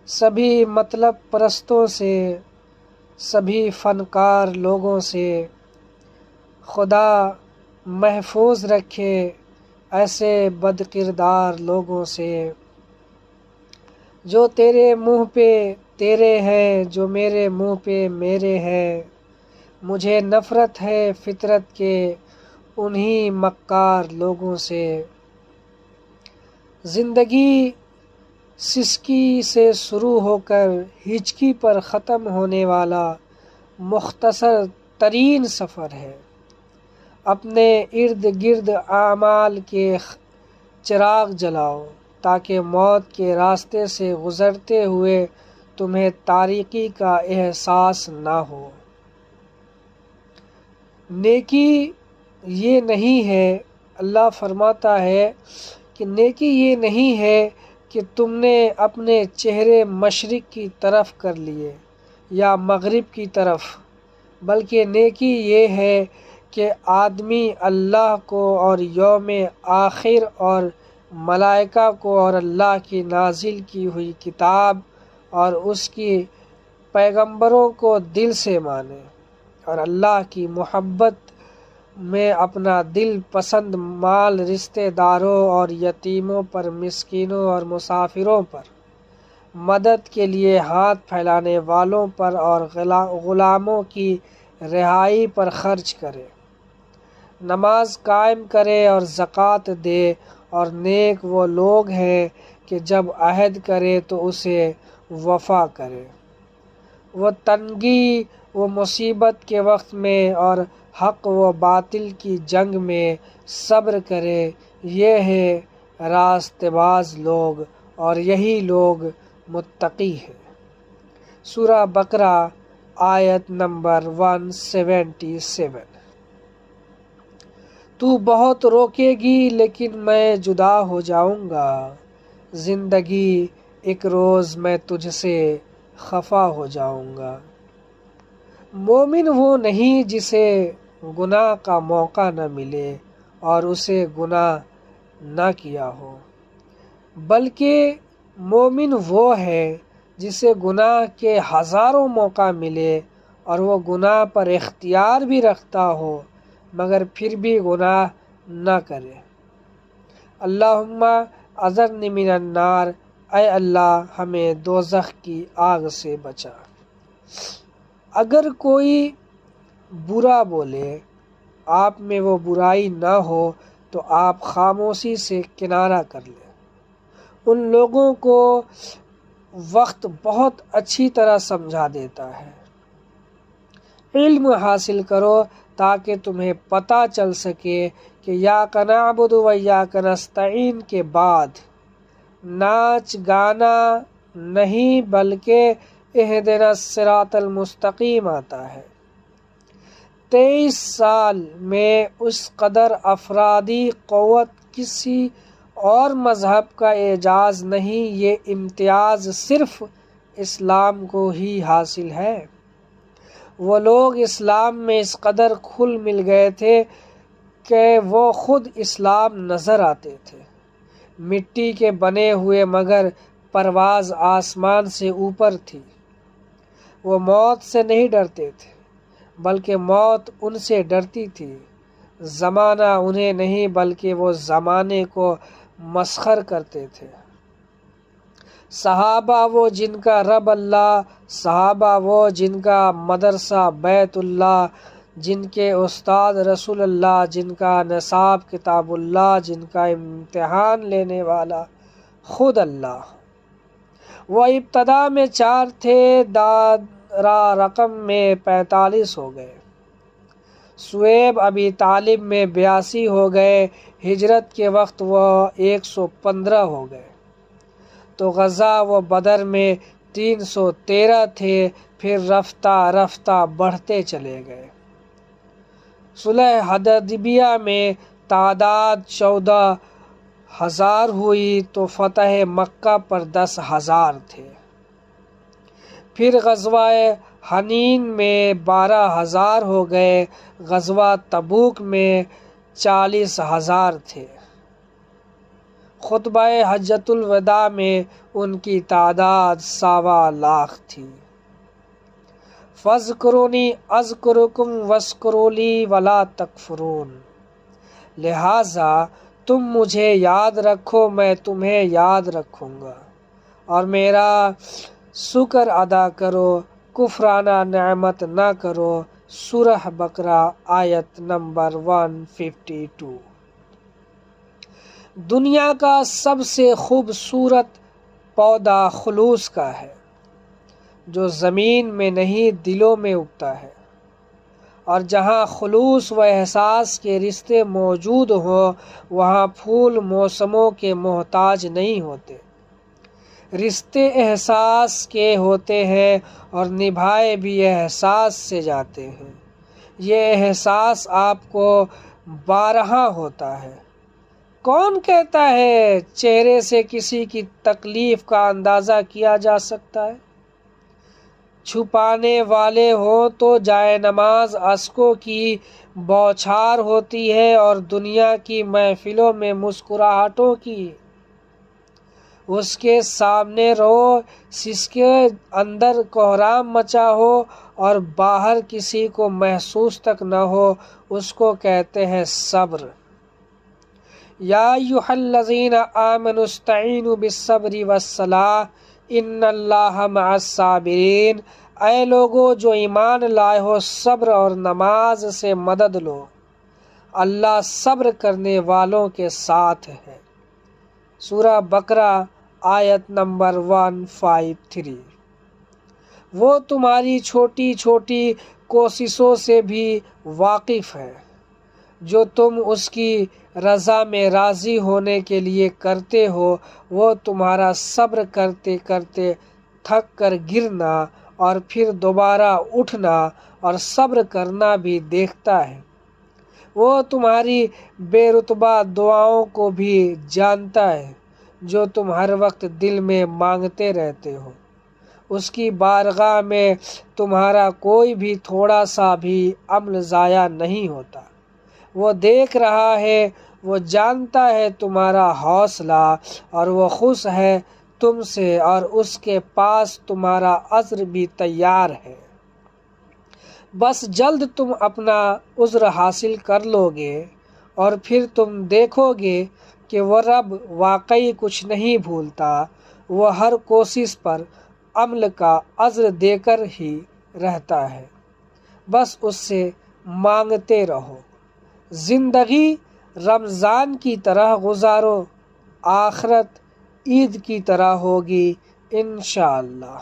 سبھی مطلب پرستوں سے، سبھی فنکار لوگوں سے۔ خدا محفوظ رکھے ایسے بد کردار لوگوں سے۔ جو تیرے منہ پہ تیرے ہے، جو میرے منہ پہ میرے ہے، مجھے نفرت ہے فطرت کے انہی مکار لوگوں سے۔ زندگی سسکی سے شروع ہو کر ہچکی پر ختم ہونے والا مختصر ترین سفر ہے۔ اپنے ارد گرد اعمال کے چراغ جلاؤ تاکہ موت کے راستے سے گزرتے ہوئے تمہیں تاریکی کا احساس نہ ہو۔ نیکی یہ نہیں ہے، اللہ فرماتا ہے کہ نیکی یہ نہیں ہے کہ تم نے اپنے چہرے مشرق کی طرف کر لیے یا مغرب کی طرف، بلکہ نیکی یہ ہے کہ آدمی اللہ کو اور یوم آخر اور ملائکہ کو اور اللہ کی نازل کی ہوئی کتاب اور اس کی پیغمبروں کو دل سے مانے، اور اللہ کی محبت میں اپنا دل پسند مال رشتہ داروں اور یتیموں پر، مسکینوں اور مسافروں پر، مدد کے لیے ہاتھ پھیلانے والوں پر اور غلاموں کی رہائی پر خرچ کرے، نماز قائم کرے اور زکوٰۃ دے، اور نیک وہ لوگ ہیں کہ جب عہد کرے تو اسے وفا کرے۔ وہ تنگی و مصیبت کے وقت میں اور حق و باطل کی جنگ میں صبر کرے، یہ ہے راست باز لوگ اور یہی لوگ متقی ہیں۔ سورہ بقرہ آیت نمبر 177۔ تو بہت روکے گی لیکن میں جدا ہو جاؤں گا، زندگی ایک روز میں تجھ سے خفا ہو جاؤں گا۔ مومن وہ نہیں جسے گناہ کا موقع نہ ملے اور اسے گناہ نہ کیا ہو، بلکہ مومن وہ ہے جسے گناہ کے ہزاروں موقع ملے اور وہ گناہ پر اختیار بھی رکھتا ہو مگر پھر بھی گناہ نہ کرے۔ اللہم اجرنی من النار، اے اللہ ہمیں دوزخ کی آگ سے بچا۔ اگر کوئی برا بولے، آپ میں وہ برائی نہ ہو تو آپ خاموشی سے کنارہ کر لیں۔ ان لوگوں کو وقت بہت اچھی طرح سمجھا دیتا ہے۔ علم حاصل کرو تاکہ تمہیں پتہ چل سکے کہ ایاک نعبد و ایاک نستعین کے بعد ناچ گانا نہیں بلکہ اہدنا الصراط المستقیم آتا ہے۔ 23 سال میں اس قدر افرادی قوت کسی اور مذہب کا اعجاز نہیں، یہ امتیاز صرف اسلام کو ہی حاصل ہے۔ وہ لوگ اسلام میں اس قدر کھل مل گئے تھے کہ وہ خود اسلام نظر آتے تھے، مٹی کے بنے ہوئے مگر پرواز آسمان سے اوپر تھی۔ وہ موت سے نہیں ڈرتے تھے بلکہ موت ان سے ڈرتی تھی۔ زمانہ انہیں نہیں بلکہ وہ زمانے کو مسخر کرتے تھے۔ صحابہ وہ جن کا رب اللہ، صحابہ وہ جن کا مدرسہ بیت اللہ، جن کے استاد رسول اللہ، جن کا نصاب کتاب اللہ، جن کا امتحان لینے والا خود اللہ۔ وہ ابتدا میں 4 تھے، دارا رقم میں 45 ہو گئے، شعیب ابی طالب میں 82 ہو گئے، ہجرت کے وقت وہ 115 ہو گئے، تو غزہ و بدر میں 313 تھے، پھر رفتہ رفتہ بڑھتے چلے گئے۔ صلح حدیبیہ میں تعداد 14,000 ہوئی تو فتح مکہ پر 10,000 تھے، پھر غزوہ حنین میں 12,000 ہو گئے، غزوہ تبوک میں 40,000 تھے۔ خطبہ حجۃ الوداع میں ان کی تعداد 1.25 لاکھ تھی۔ فاذکرونی اذکرکم واشکروا لی ولا تکفرون، لہٰذا تم مجھے یاد رکھو میں تمہیں یاد رکھوں گا، اور میرا شکر ادا کرو، کفرانہ نعمت نہ کرو۔ سورہ بقرہ آیت نمبر 152۔ دنیا کا سب سے خوبصورت پودا خلوص کا ہے، جو زمین میں نہیں دلوں میں اگتا ہے، اور جہاں خلوص و احساس کے رشتے موجود ہوں وہاں پھول موسموں کے محتاج نہیں ہوتے۔ رشتے احساس کے ہوتے ہیں اور نبھائے بھی احساس سے جاتے ہیں۔ یہ احساس آپ کو بارہا ہوتا ہے۔ کون کہتا ہے چہرے سے کسی کی تکلیف کا اندازہ کیا جا سکتا ہے؟ چھپانے والے ہوں تو جائے نماز اشکوں کی بوچھار ہوتی ہے اور دنیا کی محفلوں میں مسکراہٹوں کی۔ اس کے سامنے رہو جس کے اندر کوہرام مچا ہو اور باہر کسی کو محسوس تک نہ ہو، اس کو کہتے ہیں صبر۔ یا ایھا الذین آمنوا استعینوا بالصبر والصلاۃ ان اللہ مع الصابرین، اے لوگو جو ایمان لائے ہو صبر اور نماز سے مدد لو، اللہ صبر کرنے والوں کے ساتھ ہے۔ سورہ بقرہ آیت نمبر 153۔ وہ تمہاری چھوٹی چھوٹی کوششوں سے بھی واقف ہے، جو تم اس کی رضا میں راضی ہونے کے لیے کرتے ہو۔ وہ تمہارا صبر کرتے کرتے تھک کر گرنا اور پھر دوبارہ اٹھنا اور صبر کرنا بھی دیکھتا ہے۔ وہ تمہاری بے رتبہ دعاؤں کو بھی جانتا ہے، جو تم ہر وقت دل میں مانگتے رہتے ہو۔ اس کی بارگاہ میں تمہارا کوئی بھی تھوڑا سا بھی عمل ضائع نہیں ہوتا۔ وہ دیکھ رہا ہے، وہ جانتا ہے تمہارا حوصلہ، اور وہ خوش ہے تم سے، اور اس کے پاس تمہارا اجر بھی تیار ہے۔ بس جلد تم اپنا اجر حاصل کر لو گے، اور پھر تم دیکھو گے کہ وہ رب واقعی کچھ نہیں بھولتا۔ وہ ہر کوشش پر عمل کا اجر دے کر ہی رہتا ہے، بس اس سے مانگتے رہو۔ زندگی رمضان کی طرح گزارو، آخرت عید کی طرح ہوگی انشاءاللہ۔